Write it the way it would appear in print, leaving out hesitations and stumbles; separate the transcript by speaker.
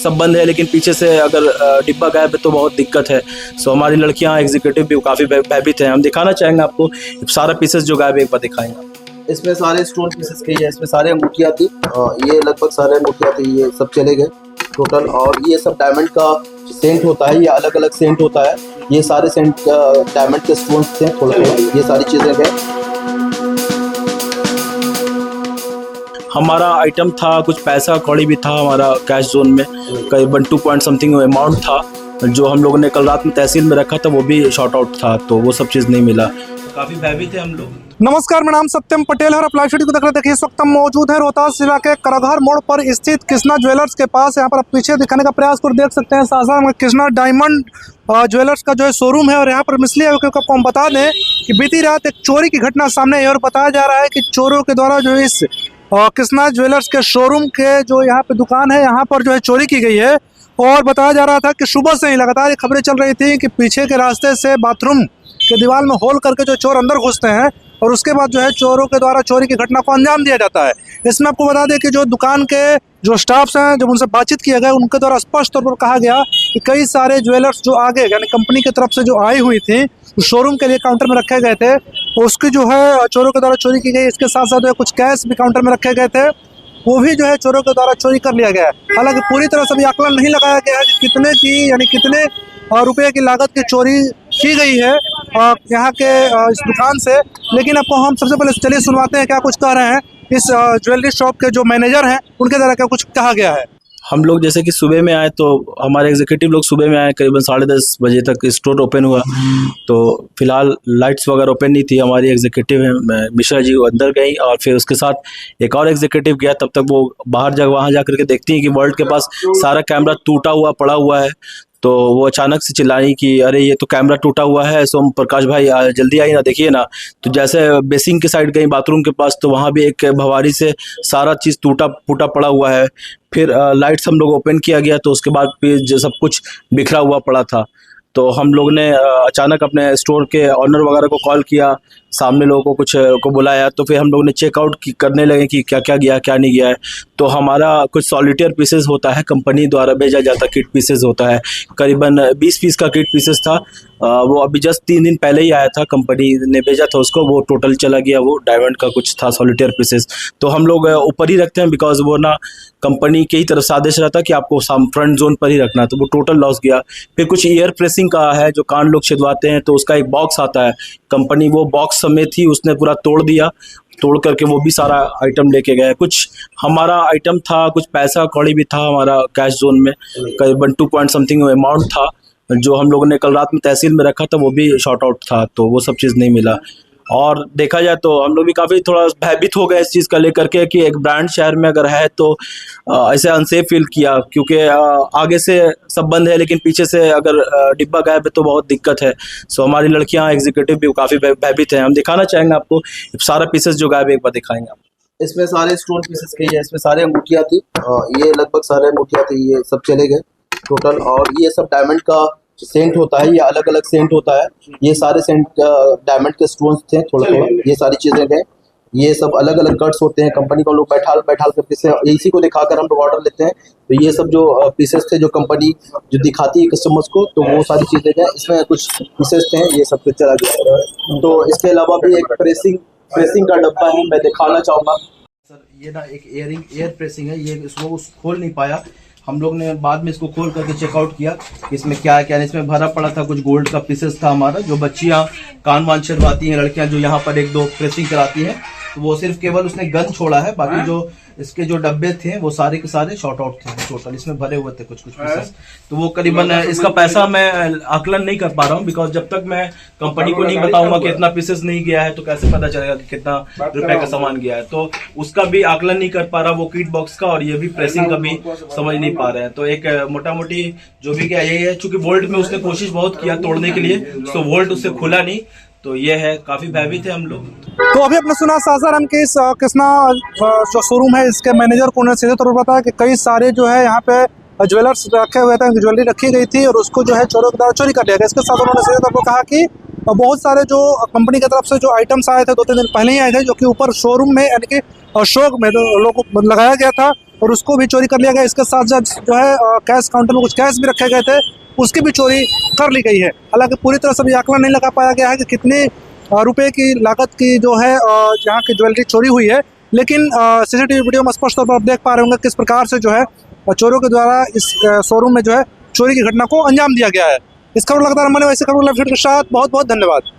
Speaker 1: सब बंद है, लेकिन पीछे से अगर डिब्बा गायब है तो बहुत दिक्कत है। सो हमारी लड़कियां एग्जीक्यूटिव भी काफ़ी भयभीत हैं। हम दिखाना चाहेंगे आपको सारा पीसेस जो गायब है, एक बार दिखाएंगे।
Speaker 2: इसमें सारे स्टोन पीसेस के है, इसमें सारे अंगूठियाँ थी, ये लगभग सारे अंगूठियाँ थी, ये सब चले गए टोटल। और ये सब डायमंड का सेंट होता है, ये अलग अलग सेंट होता है, ये सारे सेंट डायमंड के स्टोन्स थे थोड़े थोड़े, ये सारी चीज़ें गए।
Speaker 1: हमारा आइटम था, कुछ पैसा कौड़ी भी था हमारा कैश जोन में, करीबन 2 पॉइंट समथिंग अमाउंट था जो हम लोगों ने कल रात में तहसील में रखा था, वो भी शॉर्ट आउट था, तो वो सब चीज़ नहीं मिला। काफ़ी भयभीत थे हम लोग।
Speaker 3: नमस्कार, मेरा नाम सत्यम पटेल है और लाइव स्टूडियो को देख रहे हैं। देखिए, इस वक्त हम मौजूद है रोहतास जिला के करघर मोड़ पर स्थित कृष्णा ज्वेलर्स के पास। यहाँ पर आप पीछे दिखाने का प्रयास कर देख सकते हैं, सासाराम में कृष्णा डायमंड ज्वेलर्स का जो है शोरूम है। और यहाँ पर मिसली है, क्योंकि आपको हम बता दें कि बीती रात एक चोरी की घटना सामने आई और बताया जा रहा है कि चोरों के द्वारा जो इस कृष्णा ज्वेलर्स के शोरूम के जो यहाँ पे दुकान है, यहाँ पर जो है चोरी की गई है। और बताया जा रहा था कि सुबह से ही लगातार ये खबरें चल रही थी कि पीछे के रास्ते से बाथरूम के दीवार में होल करके जो चोर अंदर घुसते हैं और उसके बाद जो है चोरों के द्वारा चोरी की घटना को अंजाम दिया जाता है। इसमें आपको बता दें कि जो दुकान के जो स्टाफ्स हैं, जब उनसे बातचीत किया गया, उनके द्वारा स्पष्ट तौर पर कहा गया कि कई सारे ज्वेलर्स जो आगे यानी कंपनी की तरफ से जो आई हुई थी, शोरूम के लिए काउंटर में रखे गए थे, उसकी जो है चोरों के द्वारा चोरी की गई। इसके साथ साथ जो है कुछ कैश भी काउंटर में रखे गए थे, वो भी जो है चोरों के द्वारा चोरी कर लिया गया है। हालांकि पूरी तरह से भी आकलन नहीं लगाया गया है कि कितने की यानी कितने रुपए की लागत की चोरी की गई है यहाँ के इस दुकान से। लेकिन आपको हम सबसे पहले चलिए सुनवाते हैं क्या कुछ कह रहे हैं इस ज्वेलरी शॉप के जो मैनेजर हैं, उनके द्वारा क्या कुछ कहा गया है।
Speaker 1: हम लोग जैसे कि सुबह में आए, तो हमारे एग्जीक्यूटिव लोग सुबह में आए, करीबन 10:30 बजे तक स्टोर ओपन हुआ। तो फिलहाल लाइट्स वगैरह ओपन नहीं थी। हमारी एग्जीक्यूटिव है मिश्रा जी, वो अंदर गई और फिर उसके साथ एक और एग्जीक्यूटिव गया। तब तक वो बाहर वहाँ जा करके देखती हैं कि वर्ल्ड के पास सारा कैमरा टूटा हुआ पड़ा हुआ है। तो वो अचानक से चिल्लाई कि अरे ये तो कैमरा टूटा हुआ है, सोम प्रकाश भाई जल्दी आइए ना, देखिए ना। तो जैसे बेसिंग के साइड गई बाथरूम के पास, तो वहाँ भी एक भवारी से सारा चीज़ टूटा फूटा पड़ा हुआ है। फिर लाइट्स हम लोग ओपन किया गया, तो उसके बाद फिर जो सब कुछ बिखरा हुआ पड़ा था। तो हम लोग ने अचानक अपने स्टोर के ऑनर वगैरह को कॉल किया, सामने लोगों को कुछ को बुलाया, तो फिर हम लोग ने चेकआउट करने लगे कि क्या क्या गया क्या नहीं गया है। तो हमारा कुछ सॉलिटेयर पीसेस होता है, कंपनी द्वारा भेजा जाता किट पीसेस होता है, करीबन 20 पीस का किट पीसेस था। वो अभी जस्ट 3 दिन पहले ही आया था, कंपनी ने भेजा था उसको, वो टोटल चला गया। वो डायमंड का कुछ था सॉलिटेयर पीसेस, तो हम लोग ऊपर ही रखते हैं, बिकॉज वो ना कंपनी के ही तरफ से आदेश रहता कि आपको फ्रंट जोन पर ही रखना, तो वो टोटल लॉस गया। फिर कुछ ईयर प्रेसिंग का है, जो कान लोग छिदवाते हैं, तो उसका एक बॉक्स आता है, कंपनी वो बॉक्स समेत ही उसने पूरा तोड़ दिया, तोड़ करके वो भी सारा आइटम लेके गए। कुछ हमारा आइटम था, कुछ पैसा कौड़ी भी था हमारा कैश जोन में, करीबन 2 पॉइंट समथिंग अमाउंट था जो हम लोगों ने कल रात में तहसील में रखा था, वो भी शॉर्ट आउट था, तो वो सब चीज़ नहीं मिला। और देखा जाए तो हम लोग भी काफ़ी थोड़ा भयभीत हो गए इस चीज़ का लेकर के कि एक ब्रांड शहर में अगर है तो ऐसे अनसेफ फील किया, क्योंकि आगे से सब बंद है, लेकिन पीछे से अगर डिब्बा गायब है तो बहुत दिक्कत है। सो हमारी लड़कियां एग्जीक्यूटिव भी काफ़ी भयभीत हैं। हम दिखाना चाहेंगे आपको सारा पीसेस जो गायब है, एक बार दिखाएंगे आपको।
Speaker 2: इसमें सारे स्टोन पीसेस के है, इसमें सारे अंगूठियाँ थी, ये लगभग सारे अंगूठियाँ थी, ये सब चले गए टोटल। और ये सब डायमंड का सेंट होता है, ये अलग अलग सेंट होता है, ये सारे सेंट डायमंड के स्टोन्स थे थोड़े थोड़े, ये सारी चीज़ें गए। ये सब अलग अलग कट्स होते हैं, कंपनी को लोग बैठाल करके से इसी को दिखाकर हम लोग ऑर्डर लेते हैं। तो ये सब जो पीसेस थे, जो कंपनी जो दिखाती है कस्टमर्स को, तो वो सारी चीज़ें गए। इसमें कुछ पीसेस थे, ये सब कुछ चला गया। तो इसके अलावा भी एक प्रेसिंग का डब्बा है, मैं दिखाना चाहूँगा सर। ये ना एक एयर प्रेसिंग है, ये इसको खोल नहीं पाया, हम लोग ने बाद में इसको खोल करके चेकआउट किया कि इसमें क्या है क्या नहीं। इसमें भरा पड़ा था, कुछ गोल्ड का पीसेस था हमारा, जो बच्चियां कान वान छिदवाती हैं, लड़कियां जो यहाँ पर 1-2 प्रेसिंग कराती हैं, तो वो सिर्फ केवल उसने गन छोड़ा है, बाकी जो इसके जो डब्बे थे वो सारे के सारे शॉर्ट आउट थे टोटल। इसमें भरे हुए थे कुछ पीसेस, तो वो करीबन इसका पैसा मैं आकलन नहीं कर पा रहा हूँ, बिकॉज जब तक मैं कंपनी को नहीं बताऊंगा कि इतना पीसेस नहीं गया है तो कैसे पता चलेगा कि कितना रुपए का सामान गया है। तो उसका भी आकलन नहीं कर पा रहा वो किट बॉक्स का, और ये भी प्रेसिंग का भी समझ नहीं पा रहे हैं। तो एक मोटा मोटी जो भी क्या यही है, चूंकि वोल्ट में उसने कोशिश बहुत किया तोड़ने के लिए, तो वोल्ट उससे खुला नहीं, तो ये है, काफी भयभीत है हम लोग।
Speaker 3: तो अभी अपने सुना सासाराम के इस कृष्णा जो शोरूम है, इसके मैनेजर को उन्होंने सीधे तौर पर बताया कि कई सारे जो है यहाँ पे ज्वेलर्स रखे हुए थे, ज्वेलरी रखी गई थी और उसको जो है चोरों के द्वारा चोरी कर लिया गया। इसके साथ उन्होंने सीधे तौर पर कहा कि बहुत सारे जो कंपनी की तरफ से जो आइटम्स आए थे 2-3 दिन पहले ही आए थे, जो कि ऊपर शोरूम में यानी कि शोक में लोगों को लगाया गया था, और उसको भी चोरी कर लिया गया। इसके साथ साथ जो है कैश काउंटर में कुछ कैश भी रखे गए थे, उसकी भी चोरी कर ली गई है। हालांकि पूरी तरह से भी आंकलन नहीं लगा पाया गया है कि कितने रुपए की लागत की जो है यहाँ की ज्वेलरी चोरी हुई है, लेकिन सीसीटीवी वीडियो में स्पष्ट तौर पर आप देख पा रहे होंगे किस प्रकार से जो है चोरों के द्वारा इस शोरूम में जो है चोरी की घटना को अंजाम दिया गया है। इस खबर लगातार हमारे वैसे खबर के साथ बहुत बहुत धन्यवाद।